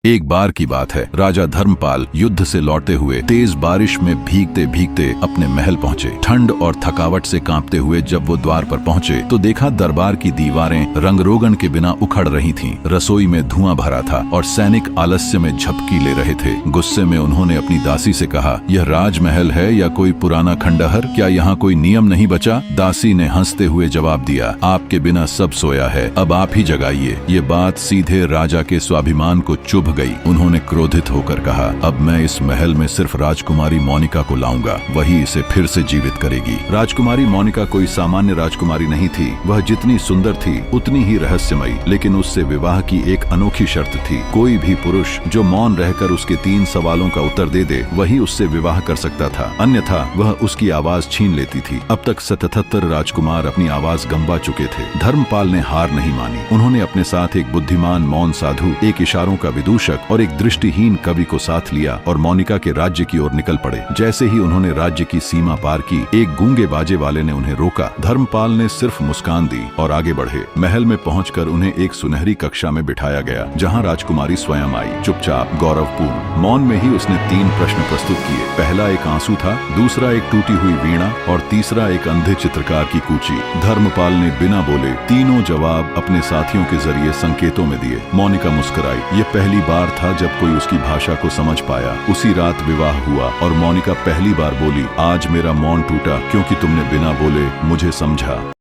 एक बार की बात है, राजा धर्मपाल युद्ध से लौटते हुए तेज बारिश में भीगते भीगते अपने महल पहुंचे। ठंड और थकावट से कांपते हुए जब वो द्वार पर पहुंचे तो देखा दरबार की दीवारें रंगरोगन के बिना उखड़ रही थीं। रसोई में धुआं भरा था और सैनिक आलस्य में झपकी ले रहे थे। गुस्से में उन्होंने अपनी दासी से कहा, यह राजमहल है या कोई पुराना खंडहर? क्या यहाँ कोई नियम नहीं बचा? दासी ने हंसते हुए जवाब दिया, आपके बिना सब सोया है, अब आप ही जगाइए। ये बात सीधे राजा के स्वाभिमान को चुभ गई। उन्होंने क्रोधित होकर कहा, अब मैं इस महल में सिर्फ राजकुमारी मोनिका को लाऊंगा, वही इसे फिर से जीवित करेगी। राजकुमारी मोनिका कोई सामान्य राजकुमारी नहीं थी। वह जितनी सुंदर थी उतनी ही रहस्यमयी, लेकिन उससे विवाह की एक अनोखी शर्त थी। कोई भी पुरुष जो मौन रहकर उसके 3 सवालों का उत्तर दे दे, वही उससे विवाह कर सकता था, अन्यथा वह उसकी आवाज छीन लेती थी। अब तक 77 राजकुमार अपनी आवाज गंवा चुके थे। धर्मपाल ने हार नहीं मानी। उन्होंने अपने साथ एक बुद्धिमान मौन साधु, एक इशारों का विदूषक और एक दृष्टिहीन कवि को साथ लिया और मोनिका के राज्य की ओर निकल पड़े। जैसे ही उन्होंने राज्य की सीमा पार की, एक गूंगे बाजे वाले ने उन्हें रोका। धर्मपाल ने सिर्फ मुस्कान दी और आगे बढ़े। महल में पहुंचकर उन्हें एक सुनहरी कक्षा में बिठाया गया, जहां राजकुमारी स्वयं आई। चुपचाप, गौरवपूर्ण मौन में ही उसने 3 प्रश्न प्रस्तुत किए। पहला एक आंसू था, दूसरा एक टूटी हुई वीणा और तीसरा एक अंधे चित्रकार की कूची। धर्मपाल ने बिना बोले तीनों जवाब अपने साथियों के जरिए संकेतों में दिए। मोनिका मुस्कुराई। ये पहली बार था जब कोई उसकी भाषा को समझ पाया। उसी रात विवाह हुआ और मोनिका पहली बार बोली, आज मेरा मौन टूटा क्योंकि तुमने बिना बोले मुझे समझा।